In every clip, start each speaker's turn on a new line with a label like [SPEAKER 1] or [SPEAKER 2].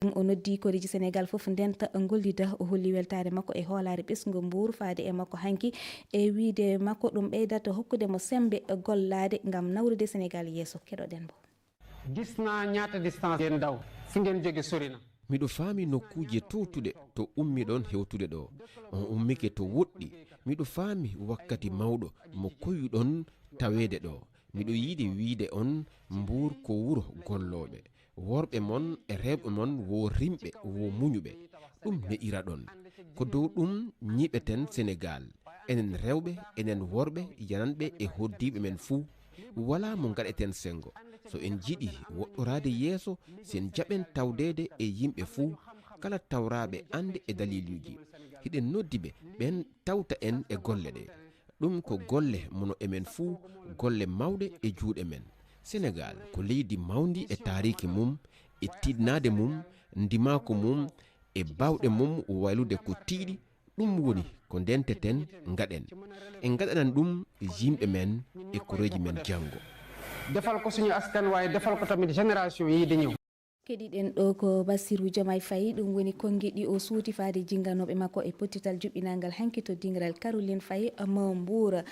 [SPEAKER 1] o noddi koreji Sénégal fof ndenta gollida o holli weltare makko e hoolare ɓesgu Mbour faade e makko hanki e wiide makko ɗum ɓeydata hokkude mo sembe gollade ngam nawrude Sénégal yeeso. Keɗoɗen mo.
[SPEAKER 2] Gisna ñaata distance en daw fi ngeen joge sorina.
[SPEAKER 3] miɗo faami nokkuje towtuɗe to ummi ɗon hewtude ɗo on ummike to woɗɗi miɗo faami wakkati mawɗo mo koyuɗon tawede ɗo miɗo yiɗi wiide on Mbour ko wuro golloɓe worɓe mon e rewɓe mon wo rimɓe wo muñuɓe ɗum ne'ira ɗon ko dow ɗum ñiɓeten Sénégal enen rewɓe enen worɓe yananɓe e hoddiɓe men fuu wala mo gaɗeten sengo so en jiɗi woɗɗorade yeeso sen jaɓen tawdede e yimɓe fuu kala tawraɓe ande e daliluji hiɗen noddiɓe ɓen tawta en e golle ɗe ɗum ko golle mono emen fuu golle mawɗe e juuɗe men Sénégal ko leydi mawdi e tariki mum e tiɗnade mum ndimako mum e bawɗe mum waylude ko tiiɗi ɗum woni ko ndenteten gaɗen en gaɗanan ɗum yimɓe men e koreji men janggo
[SPEAKER 2] defal ko suñu askan waaye defal ko tamit génération yi di ñëw.
[SPEAKER 1] Keɗiɗen ɗo ko Bassirou Diomaye Faye ɗum woni kongiɗi o suuti faade jingganoɓe makko e pottital juɓɓinangal hanki to dingiral Caroline Faye mo Mbour.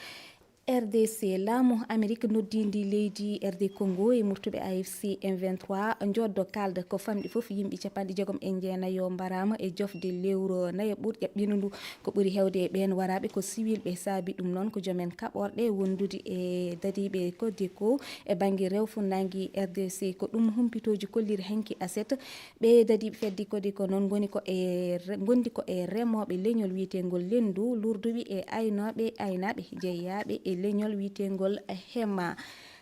[SPEAKER 1] RDC laamu Amérique noddindi leydi RD Congo e murtuɓe AFC M23 joddo kalda ko famɗi fof yimɓe 90 mbarama e jofde lewru nayo ɓuuri ƴaɓɓindu ko ɓuuri hewde e ɓen waraɓe ko civil ɓe saabi ɗum noon ko joomen kaɓorɗe wondude e dadiɓe Codeco e banggue rewfundagi RDC ko ɗum humpitoji kolliri hanki aset ɓe dadiɓe feddi Codeco noon gondi ko e remoɓe leñol wiyetengol lendu lurduɓe e aynaɓe jeeyaɓe e leñol wiyetengol hema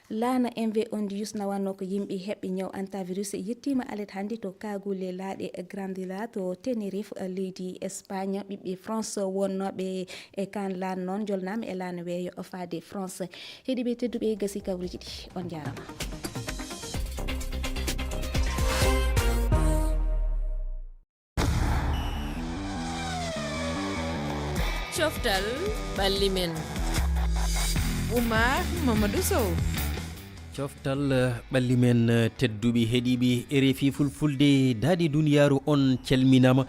[SPEAKER 1] laana MV ondi yusnawanno ko yimɓe heɓɓe ñaw antivirus yettima alet hannde to kagule laaɗe Grandila to Tenerife leydi Espagne ɓiɓɓe France wonnoɓe e kan laan noon jolnama e laana weeyo faade France heeɗiɓe tedduɓe gasi kawruji ɗi on jarama.
[SPEAKER 4] Coftal ɓalli men Oumar Mamadou Sow.
[SPEAKER 5] coftal ɓalli men tedduɓe heeɗiɓe RFI fulfulde daadi duniyaru on calminama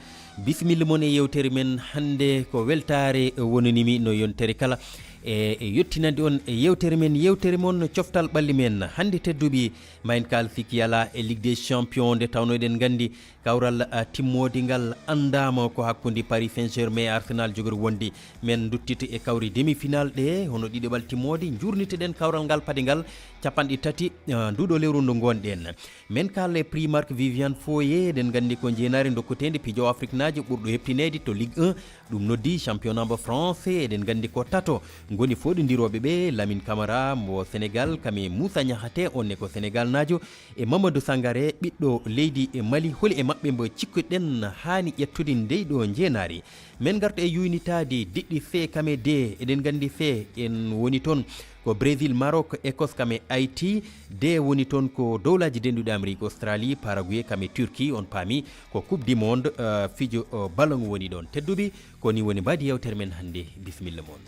[SPEAKER 5] bisimilla moon e yewtere men hande ko weltare wonanimi no yontere kala e yettinande on e yewtere moon coftal ɓalli men hande tedduɓe ma en kal sikki ala e Ligue des Champions nde tawno eɗen gandi kawral timmode ngal andama ko hakkude Paris Saint-Germain e Arsenal jogori wonde men duttita e kawri demi-finale ɗe hono ɗiɗoɓal timmode jurniteɗen kawral ngal paade ngal capanɗe tati nduɗo lewru ndu gonɗen men kala e prix Marc Viviane Foé eɗen gandi ko jeenari dokkotede pijowo Afrique naji ɓurɗo heptinede to Ligue 1 ɗum noddi championnat mo français eɗen gandi ko tato goni foɗodiroɓe ɓe Lamine Camara mo Sénégal kame Moussa Niakhaté onne ko Sénégal najo e Mamadou Sangaré ɓiɗɗo leydi e Mali holi e mabɓe mbo cikkuɗen hani ƴettude ndeyɗo jeenari men garto e yuynitade diɗɗi fe kame de eɗen gandi fe en woni toon ko Brésil Maroc Écosse kame Haïti de woni toon ko dowlaji denduɗe Amérique Australie Paraguay kame Turquie on paami ko coupe du monde fijo ballon woni ɗon tedduɓe koni woni mbadi yewtere men hannde bisimilla moon.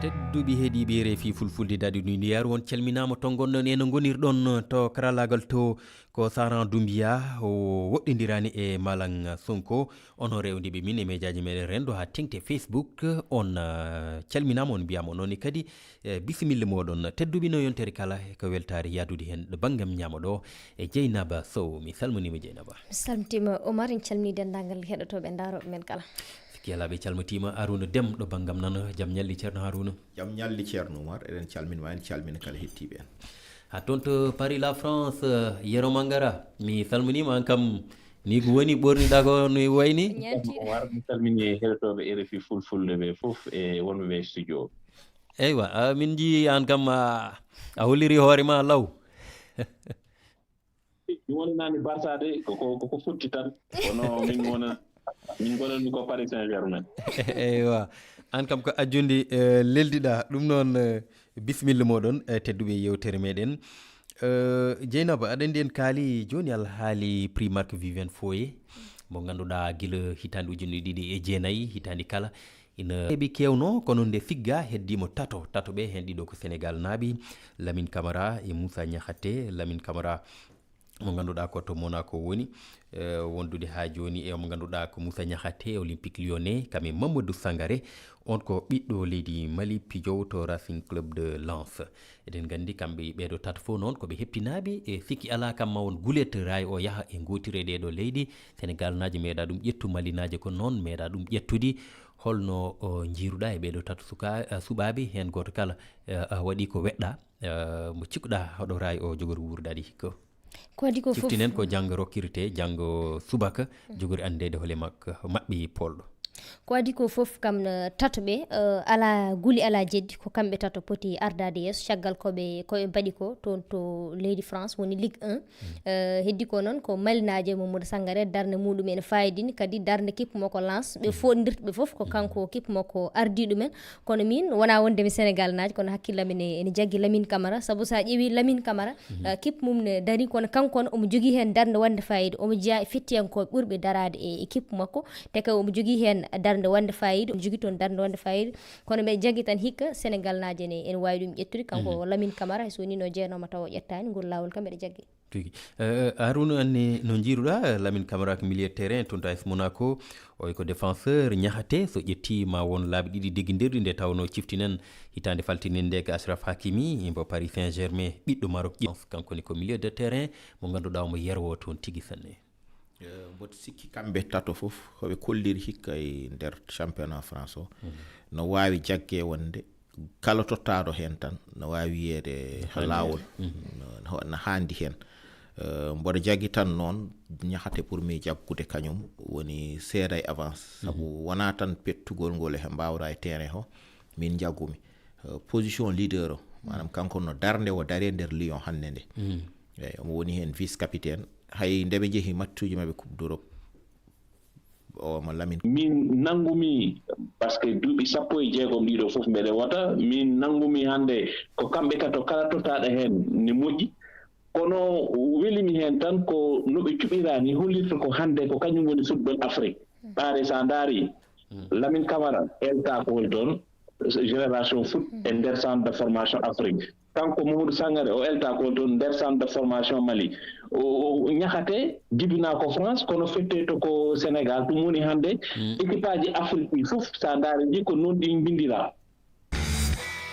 [SPEAKER 5] tedduɓe heeɗiɓe RFI fulfulde daadi duniyaaru on calminama to gonɗon eno gonirɗon to karallagal to ko Saran Doumbia o woɗɗodirani e Malang Sonko ono rewdiɓe min e médiaji meɗen rendo ha tengte Facebook on calminama on mbiyama noon kadi bisimilla moɗon tedduɓe no yontere kala ko weltare yadude hen ɗo banggam ñama ɗo e Dieynaba Sow mi salminima Dieynaba.
[SPEAKER 6] mi salmitima Omar en calmini dendagal heɗotoɓe daroɓe men kala.
[SPEAKER 5] Kelaɓe calmitima Harouna Déme ɗo banggam nana jaam ñalli ceerno Harouna.
[SPEAKER 7] jaam ñalli ceerno Oumar eɗen calminima en calmina kala hettiɓe en
[SPEAKER 5] ha toon to Paris la France Yero Mangara mi salminima an kam ni ko woni ɓorniɗa ko no wayni.
[SPEAKER 8] Oumar mi salmini heɗotoɓe RFI fulfulde ɓe foof e wonɓe ɓe studio.
[SPEAKER 5] eywa min jii an kam a holliri hoorema law.
[SPEAKER 8] mi wonnani barsade koko futti tan kono min gonanmi ko Paris Saint-Germain.
[SPEAKER 5] eywa an kam ko ajjude leldiɗa ɗum noon bisimilla moɗon tedduɓe yewtere meɗen Dieynaba aɗa andi en kaali joni alhaali prix Marc Viviane Foé mo ganduɗa guila hitande ujunnaje ɗiɗi e jeenayyi hitande kala ina heɓi kewno kono nde figga heddimo tato ɓe hen ɗiɗo ko Sénégal naaɓi Lamine Camara e Moussa Niakhaté. Lamine Camara mo ganduɗa ko to Monaco woni wondude ha joni e mo ganduɗa ko Moussa Niakhaté Olympique Lyonnais kame Mamadou Sangaré on ko ɓiɗɗo leydi Mali pijowo to Racing Club de Lens. eɗen gandi kamɓe ɓeɗo tato fof noon koɓe heppinaɓe e sikki ala kam ma won gulet ray o yaaha e gotire ɗeɗo leydi. Sénégal naji meeɗa ɗum ƴettu, Mali naji ko noon meeɗa ɗum ƴettude. holno jiiruɗa e ɓeɗo tato suɓaɓe hen goto kala waɗi ko weɗɗa mo cikkuɗa hoɗo ray o jogori wurdade hikka
[SPEAKER 6] ko waɗi ko
[SPEAKER 5] ciftinen ko janggo rokkirte janggo subaka jogori andede hoole maɓɓe polɗo
[SPEAKER 6] ko waɗi ko fof kam tato ɓe ala guli ala jeddi ko kamɓe tato poti ardade yeeso caggal koɓe mbaɗi ko toon to leydi France woni Ligue 1 heddi ko noon ko malinaji Mamadou Sangaré darde muɗum ene fayidini kadi darde kippu makko Lens ɓe foɗidirɓe fof ko kanko kippu makko ardi ɗumen. kono min wona wondemi Sénégal naji kono hakkillam ene jaggui Lamine Camara saabu sa ƴeewi Lamine Camara kippu mum ne daari kono kanko omo jogui hen darde wande fayida omo jeeya e fettiyankoɓe ɓurɓe darade e kippu makko te kay omo jogui hen darde wande fayida omo jogui toon darde wande fayida kono ɓe jagui tan hikka Sénégal naji ene wawi ɗum ƴettude kanko Lamine Camara so woni no jeenoma taw ƴettani ngol lawol kam ɓeɗe jagui
[SPEAKER 5] tigi Arouna anne no jiiruɗa Lamine Camara ko milieu terrain toon to AS Monaco oy ko défenseur Niakhaté so ƴetti ma won laabi ɗiɗi digguidirɗi nde tawno ciftinen hitande faltinen nde ko Achraf Hakimi mbo Paris Saint-Germain ɓiɗɗo Maroc kankone ko milieu de terrain mo ganduɗa omo yerwo toon tigui sanne.
[SPEAKER 7] mboɗo sikki kamɓe tato fof hoɓe kolliri hikka e nder championnat France o no wawi jagge wonde kala tottaɗo hen tan no wawi wiyede lawol no handi hen mboɗo jaggi tan noon Niakhaté pour mi jaggude kañum woni seeɗa e avance saabu wona tan pettugol ngol he mbawra e terrain o min jaggumi position leader o manam kanko no darde o daari nder Lyon hande nde eyi omo woni hen vice capitaine hay nde ɓe jeehi matchuji mabɓe coupe d'Europe mo Lamine
[SPEAKER 8] min nangumi par ce que duuɓi 16 ɗiɗo fof mbeɗe wata min nangumi hande ko kamɓe tato kala tottaɗo hen ne moƴƴi kono welimi hen tan ko noɓe cuɓirani hollirta ko hande ko kañum woni football Afrique ɓaade sa daari Lamine Camara elta ko woni toon génération foot e nder centre de formation Afrique kanko Mamadou Sangaré o elta ko toon nder centre de formation Mali o Niakhaté jibina ko France kono fette to ko Sénégal ɗum woni hande équipe aji Afrique ɗi fof sa daari ɗi ko noon ɗi bindira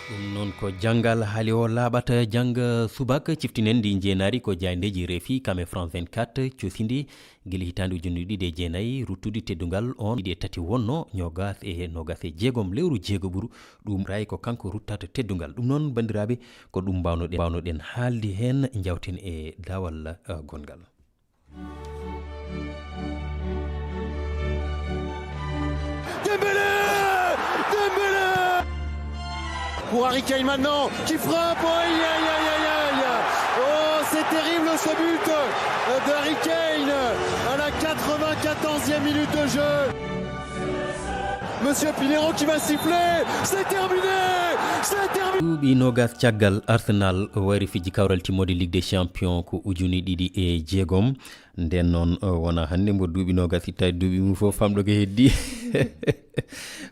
[SPEAKER 5] ɗum noon ko janggal haali o laaɓata jangga subaka ciftinen ndi jeenari ko jayndeji reefi kame France 24 cosidi guila hitande ujunnaje ɗiɗi e jeenayyi ruttude teddugal on ɗiɗi e tati wonno nogas e jeegom lewru jeegoɓuru ɗum ray ko kanko ruttata teddugal ɗum noon bandiraɓe ko ɗum mbawnoɗen haaldi hen jawten e dawal gongal.
[SPEAKER 9] Pour Harry Kane maintenant, qui frappe, oh c'est terrible ce but de Harry Kane à la 94e minute de jeu. Monsieur Pinero qui va siffler, c'est terminé.
[SPEAKER 5] duuɓi nogas caggal Arsenal wari fiji kawral timmode Ligue des Champions ko ujuni ɗiɗi e jeegom nden noon wona hannde mbo duuɓi nogas ittade duuɓi mum fof famɗo ko heddi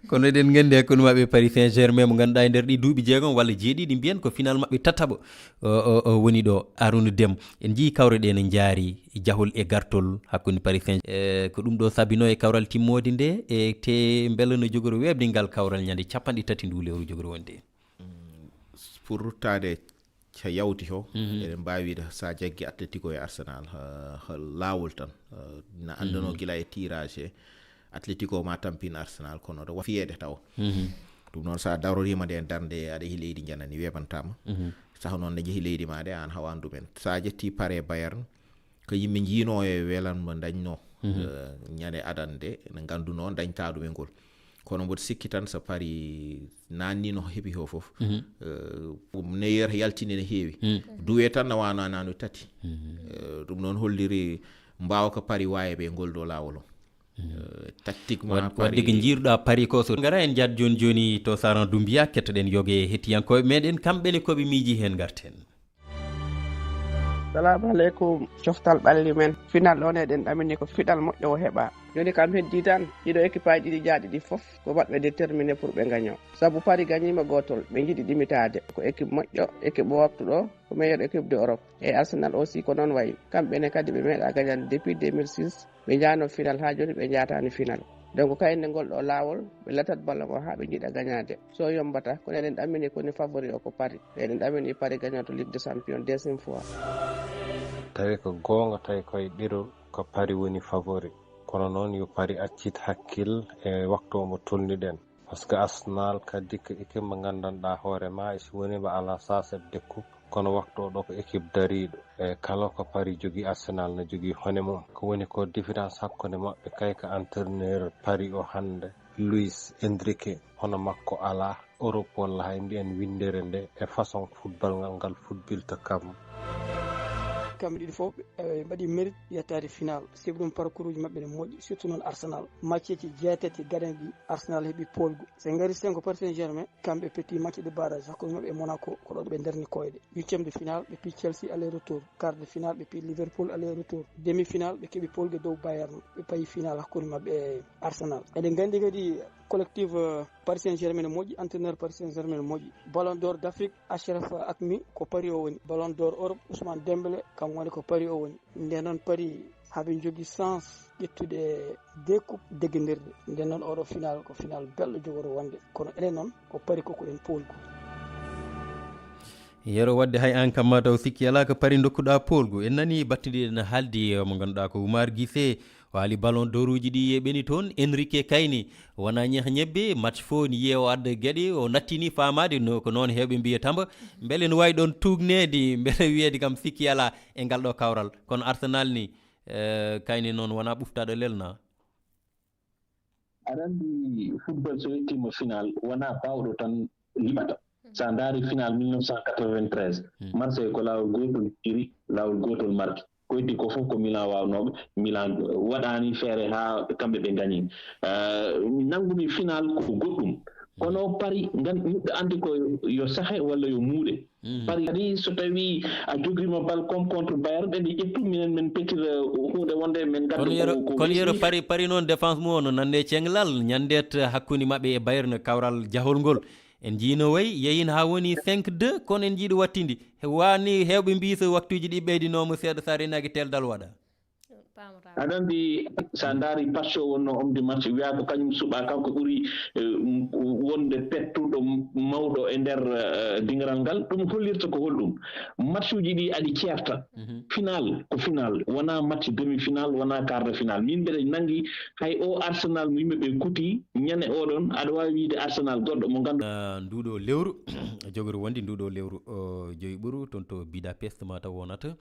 [SPEAKER 5] kono eɗen gandi hakkude maɓɓe Paris Saint-Germain mo ganduɗa e nder ɗi duuɓi jeegom walla jeeɗiɗi mbiyen ko final maɓɓe tataɓo woni ɗo Arouna Deme en jii kawre ɗe ne jaari jahol e gartol hakkude Paris Saint-Germain ko ɗum ɗo sabino e kawral timmode nde e te beele no jogori webde ngal kawral ñande 30 ndu lewru jogori wonde
[SPEAKER 7] pour ruttade ca yawti ho eɗen mbawi wiide sa jaggi Atlético e Arsenal lawol tan na andano gila e tirage Atlético ma tampin Arsenal kono ɗo fiyede taw ɗum noon sa darorima nde darde aɗa yeehi leydi janani webantama saha noon ne jeehi leydi ma de an hawandu men sa jetti pare Bayern ko yimɓe jiino e welanmo dañno ñande adande ne ganduno dañta ɗumen ngol kono mboɗo sikki tan so pari nanni no heeɓi ho fof meilleur yaltini no heewi duwe tan no wana nano tati ɗum noon holliri mbawa ko pari wawi ɓe ngol ɗo lawol o tactiquement
[SPEAKER 5] wadde ko jiiruɗa pari ko so gara en jaat joni joni to Saran Doumbia kettoɗen yogue hettiyankoɓe meɗen kamɓene koɓe miiji hen garten
[SPEAKER 10] Assalamu alaikum coftal ɓalli men final ɗon eɗen ɗamini ko fiɗal moƴƴo o heɓa joni kam heddi tan ɗiɗo équipe aji ɗiɗi jaaɗi ɗi foof ko waɗɓe déterminé pour ɓe gaño saabu Paris gañima gotol ɓe jiiɗi ɗimitade ko équipe moƴƴo équipe o waptuɗo ko meilleur équipe de Europe et Arsenal aussi ko noon wayi kamɓene kadi ɓe meeɗa gañande depuis 2006 ɓe jano final ha joni ɓe jatani final donc kayinde ngol ɗo lawol ɓe latat balla ngo ha ɓe jiiɗa gañade so yombata kono eɗen ɗamini koni favori o ko Paris eɗen ɗamini Paris gañoto Ligue des Champions deuxième fois.
[SPEAKER 11] tawi ko gonga tawi koye ɗiɗo ko Paris woni favori kono noon yo Paris accit hakkil e waktu omo tolniɗen par ce que Arsenal kadi ko équipe mo gandanɗa hoorema so woni mo ala sasebde coupe kono waktu o ɗo ko équipe dariɗo e kala ko Paris jogui Arsenal ne jogui hone mum ko woni ko différence hakkude mabɓe kay ko entraîneur Paris o hande Luis Enrique hono makko ala Europe walla hay mbiyen windere nde e façon football ngal fuɗɗilta kam
[SPEAKER 12] kamɓe ɗiɗi fof ɓe mbaɗi mérite yettade final saabu ɗum parcours uji mabɓe ne moƴƴi surtout noon Arsenal matcheji jeetati gaɗanɗi Arsenal heeɓi polgu so gari sen ko Paris Saint-Germain kamɓe petti match de barrage hakkude mabɓe e Monaco ko ɗo ɓe darni koyɗe huitiéme de final ɓe pi Chelsea aller retour quart de final ɓe pi Liverpool aller retour demi final ɓe keeɓi polgue dow Bayern ɓe payi final hakkude mabɓe e Arsenal eɗen gandi kadi collective Paris Saint-Germain ne moƴƴi entraîneur Paris Saint-Germain ne moƴƴi Ballon d'Or d'Afrique Achraf Hakimi ko Paris o woni Ballon d'Or Europe Ousmane Dembélé kam woni ko Paris o woni nden noon Paris haɓe jogui sens ƴettude deux coupe degguinirde nden noon oɗo final ko final belɗo jogoro wonde kono enen noon ko Paris koko en polgu
[SPEAKER 5] yero wadde hay an kam taw sikki ala ko Paris dokkuɗa polgu en nani battiɗi en haaldi mo ganduɗa ko Oumar Guissé waali ballon d'or uji ɗi yeɓeni toon Enrique Kayni wona ñeeha ñebbe match fo ni yeewo adda gueɗe o nattini famade no ko noon hewɓe mbiya tamba beele ne wawi ɗon tugnede beele wiyede kam sikki ala e ngal ɗo kawral kono Arsenal ni Kayni noon wona ɓuftaɗo lelna
[SPEAKER 8] aɗa andi football so yettima final wona bawɗo tan liɓata sa daari final 1993 Marseille ko lawol gotol iri lawol gotol marki ko heddi ko fof ko Milan wawnoɓe Milan waɗani feere ha kamɓe ɓe gañi nangumi final ko goɗɗum kono Paris neɗɗo andi ko yo sahe walla yo muuɗe Paris kadi so tawi a jogrima bal comme contre Bayern ɓe ndi ƴettu minen min petira hunde wonde min gadda
[SPEAKER 5] kono yero Paris noon défense mum ono nande cenglal ñandet hakkude mabɓe e Bayern kawral jahol ngol en jiino way yeyin ha woni 5-2 kono en jiiɗo wattindi wani hewɓe mbi so waktuji ɗi ɓeydinomo seeɗa sa renaki teldal waɗa
[SPEAKER 8] aɗa andi sa daari patch o wonno homme du match wiya ko kañum suuɓa kanko ɓuuri wonde pettuɗo mawɗo e nder dingiral ngal ɗum hollirta ko holɗum match uji ɗi aɗi ceerta final ko final wona match demi final wona quart de final min mbeɗa nangi hay o Arsenal mo yimɓeɓe kuti ñande oɗon aɗa wawi wiide Arsenal goɗɗo mo ganduɗa
[SPEAKER 5] nduɗo lewru jogori wonde nduɗo lewru joyi ɓuuru toon to Budapest mataw wonata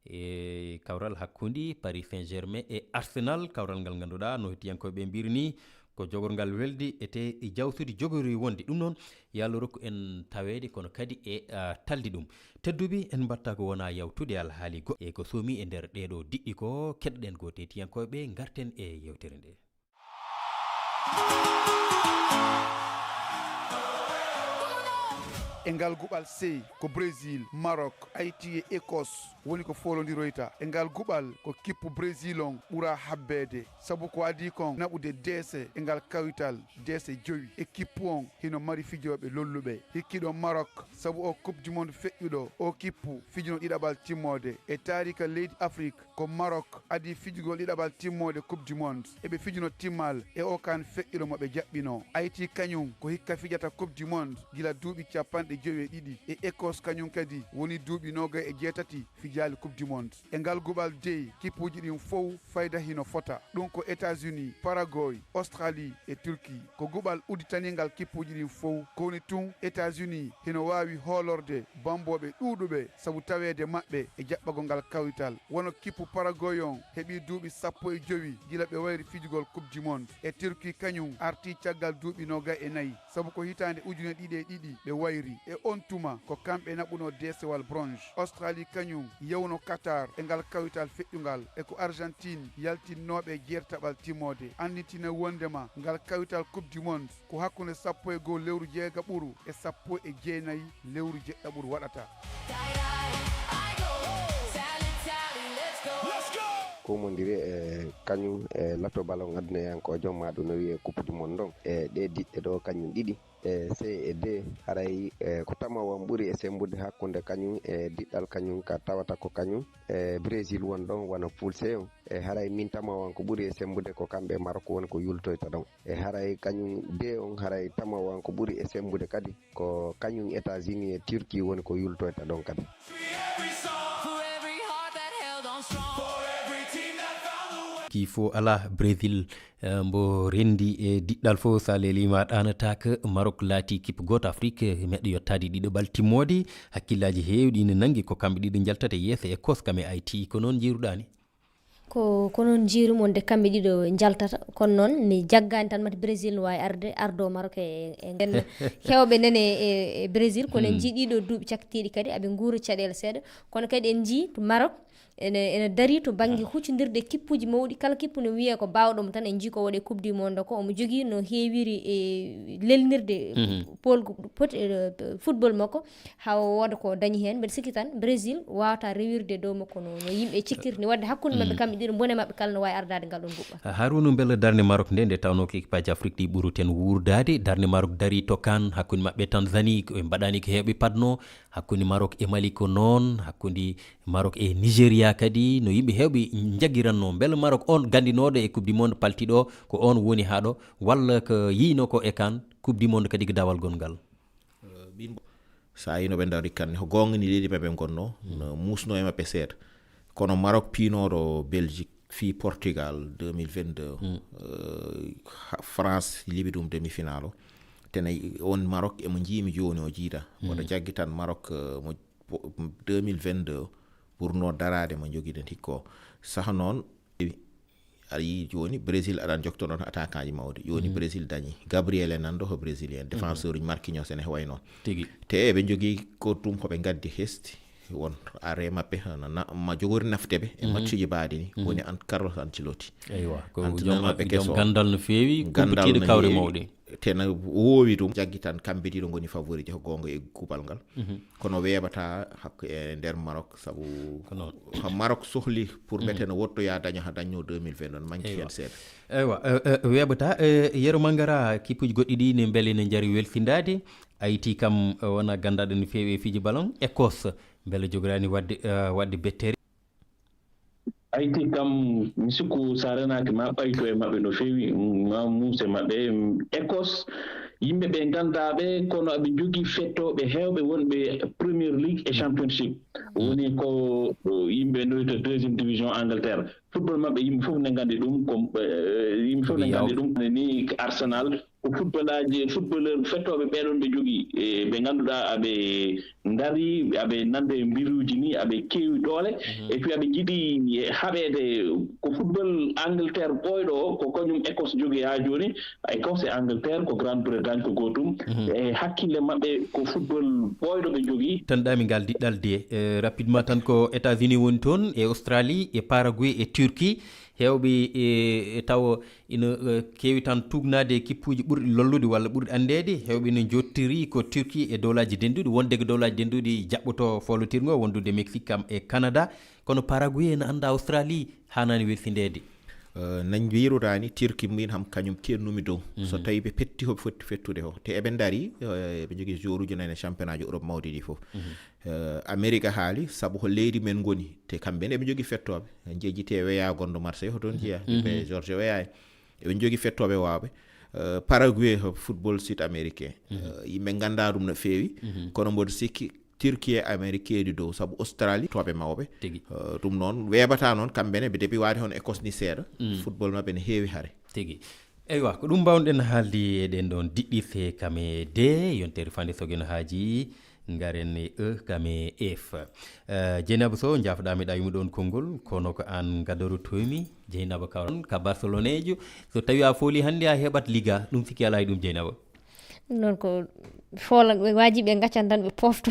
[SPEAKER 5] e kawral hakkude Paris Saint-Germain e Arsenal kawral ngal ganduɗa no hettiyankoɓe mbirni ko jogorgal welde ete jawtude jogori wonde ɗum noon yo Allah rokku en tawede kono kadi e taldi ɗum tedduɓe en mbatta ko wona yawtude alhaali goɗɗo e ko somi e nder ɗeɗo diɗɗi ko keɗɗen ko hettiyankoɓe garten e yewtere nde
[SPEAKER 13] e ngal guɓal sey ko Brésil Maroc Haïti e Écosse woni ko folodiroyta e ngal guɓal ko kippu Brésil on ɓuura habbede sabu ko adi kon naɓude deese e ngal kawital deese joyi e kippu on hino mari fijoɓe lolluɓe hikkiɗo Maroc sabu o coupe du monde feƴƴuɗo o kippu fijuno ɗiɗaɓal timmode e tarika leydi Afrique ko Maroc adi fijugol ɗiɗaɓal timmode coupe du monde eɓe fijuno timmal e o kan feƴƴuɗo moɓe jaɓɓino Haïti kañum ko hikka fijata coupe du monde gila duuɓi capanɗe joyi e ɗiɗi e Écosse kañum kadi woni duuɓi nogay e jeetati fijali coupe du monde e ngal guɓal dey kippuji ɗin fof fayda hino fota ɗum ko États-Unis Paraguay Australie e Turquie ko guɓal uditaningal kippuji ɗin fof kowoni tun États-Unis hino wawi hoolorde bamboɓe ɗuuɗuɓe sabu tawede maɓɓe e jaɓɓagol ngal kawital wono kippu Paraguay on heeɓi duuɓi 15 gila ɓe wayri fijugol coupe du monde e Turquie kañum arti caggal duuɓi nogay e nayyi sabu ko hitande ujune ɗiɗi e ɗiɗi ɓe wayri e on tuma ko kamɓe naɓuno desewal bronze Australie kañum yewno Qatar e ngal kawital feƴƴugal e ko Argentine yaltinnoɓe jeertaɓal timmode anditina wondema ngal kawital coupe du monde ko hakkude 11 lewru jeegaɓuru e 19 lewru jeɗɗaɓuru waɗata
[SPEAKER 14] komodiri e kañum e lato ballon addunayankojo maɗum no wiye coupe du monde on e ɗe diɗɗe ɗo kañum ɗiɗi e C e D haray ko tamawan ɓuuri e sembude hakkude kañum e diɗɗal kañum ka tawata ko kañum e Brésil won ɗon wona poule C on e haray min tamawan ko ɓuuri e sembude ko kamɓe Maroc woni ko yultoyta ɗon e haray kañum D on haray tamawan ko ɓuuri e sembude kadi ko kañum États-Unis e Turquie woni ko yultoyta ɗon kadi.
[SPEAKER 5] ki fo ala Brésil mbo rendi e diɗɗal fo sa lelima ɗanataka Maroc laati kippe goto Afrique meɗɗo yettade ɗiɗo ɓal timmode hakkillaji heewɗi ne nangi ko kamɓe ɗiɗo jaltata yeeso e koskam e Haïti ko noon jiruɗani
[SPEAKER 6] ko noon jiirumo nde kamɓe ɗiɗo jaltata kono noon mi jaggani tan mata Brésil no wawi ardo Maroc e nden hewɓe nene e Brésil kono en jii ɗiɗo duuɓi cakkiɗi kadi aɓe guura caɗele seeɗa kono kadi en jii to Maroc ene dari to banggue huccodirde kippuji mawɗi kala kippu no wiye ko bawɗomo tan en jii ko waɗe coupe du monde ko omo jogui no heewiri e lelnirde football makko ha wooda ko dañi hen mbeɗa sikki tan Brésil wawata rewirde dow makko no yimɓe cikkiri ni wadde hakkude mabɓe kamɓe ɗiɗo bone mabɓe kala no wawi ardade ngal ɗon guɓɓa
[SPEAKER 5] Harouna beele darde Maroc nde tawno ko équipage Afrique ɗi ɓuuri ten wurdade darde Maroc dari to kan hakkude mabɓe Tanzanie ɓe mbaɗani ko heeɓe padno hakkude Maroc e Mali ko noon hakkude Maroc e Nigéria kadi no yimɓe hewɓe jaggiranno beele Maroc on gandinoɗo e coupe du monde paltiɗo ko on woni haɗo walla ko yino ko e kan coupe du monde kadi ko dawal gongal
[SPEAKER 7] sa yino ɓe dari kanne ko gonga ni leydi maɓe gonno no musno e maɓɓe seeɗa kono Maroc piinoɗo Belgique fi Portugal 2022 France liɓi ɗum demi final o tena on Maroc emo jiimi joni o jiida oɗo jaggi tan Maroc mo 2022 ɓurno darade mo joguiɗen hikko saha noon aɗa yii joni Brésil aɗan joktoɗon attaquant ji mawde joni Brésil dañi Gabriel en nanɗo ko brésilien défenseur uji Marquinhos ene way noon te eɓe jogui ko ɗum koɓe gaddi hesti won are maɓɓe ma jogori nafteɓe e matchuji baadi ni woni Carlos Ancelotti
[SPEAKER 5] eywa ko joom gandal no feewi competiɗo kawre mawɗe
[SPEAKER 7] tena wowi ɗum jaggi tan kamɓe ɗiɗo goni favori je ko gonga e kupal ngal kono weeɓata hakko e nder Maroc saabu Maroc sohli pour ɓete no wottoya daño ha daño 2020 ɗon manki hen seeɗa
[SPEAKER 5] eywa weeɓata yero mangara kippuji goɗɗi ɗi ne beele ne jaari weltindade Haïti kam wona gandaɗo no feewi e fiiji ballon Écosse beele jogorani wadde bettere
[SPEAKER 8] Haïti kam mi sikku sa renaki ma ɓayto e maɓɓe no feewi ma muuse maɓɓe Écosse yimɓe ɓe gandaɓe kono aɓe jogui fettoɓe hewɓe wonɓe Premier League et Championship woni ko yimɓe noyto deuxiéme division Angleterre football maɓɓe yimɓe fof ne gandi ɗum ko yimɓe fof ne gandi ɗum ni Arsenal ko footballeur fettoɓe ɓeɗon ɓe jogui ɓe ganduɗa aɓe dari aɓe nande mbiruji ni aɓe kewi doole et puis aɓe jiiɗi haɓede ko football Angleterre ɓoyɗo o ko kañum Écosse jogui ha joni Écosse e Angleterre ko Grande-Bretagne ko gotum e hakkille maɓɓe ko football ɓoyɗo ɓe jogui
[SPEAKER 5] tan ɗami ngal diɗɗal de rapidement tan ko États-Unis woni toon e Australie e Paraguay e Turquie hewɓe taw ina kewi tan tugnade kippuji ɓurɗi lollude walla ɓurɗi andede hewɓe ne jottiri ko Turquie e dowlaji denduɗi wonde ko dowlaji denduɗi jaɓɓoto folotirgo wondude Mexique kam e Canada kono Paraguay ne anda Australie hanani weltindede
[SPEAKER 7] nañ wirurani Turquie min ham kañum tennumi dow so tawi ɓe petti hoɓe foti fettude ho te eɓe daari ɓe jogui jour uji nane championnat ji Europe mawɗi ɗi foof Amérique haali saabu ko leydi men goni te kamɓene eɓe jogui fettoɓe jejjite Weah gonɗo Marseille hotoon jeeya ɓe George Weah eɓe jogui fettoɓe wawɓe Paraguay football sud américain yimɓe ganda ɗum no feewi kono mboɗo sikki Turquie Amérique di dow saabu Australie toɓe mawɓe ɗum noon weeɓata noon kamɓene ɓe deeɓi waade hono Écosse ni seeɗa football mabɓe ne heewi haare
[SPEAKER 5] tigi eywa ko ɗum mbawɗen haaldi eɗen ɗon diɗɗirte kame D yontere fande sogeno haaji garen e kame F Dieynaba Sow jafɗami ɗawimi ɗon konngol kono ko an gadorotoymi Dieynaba Kawran ka Barcelonejo so tawi a fooli hannde a heɓat Liga ɗum sikki ala e ɗum Dieynaba
[SPEAKER 6] non ko foolan ɓe wajiɓe gaccan tan ɓe pofto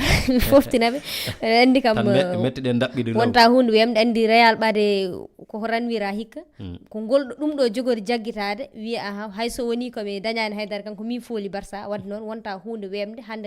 [SPEAKER 6] foftinaɓe andi kam
[SPEAKER 5] metteɗen daɓɓiɗe
[SPEAKER 6] wonta hunde wiyamde andi Real ɓade koko ranwira hikka ko ngol ɗum ɗo jogori jaggitade wiya aha hayso woni koɓe dañani haydara kanko min fooli Barça wadde noon wonta hunde wemde hande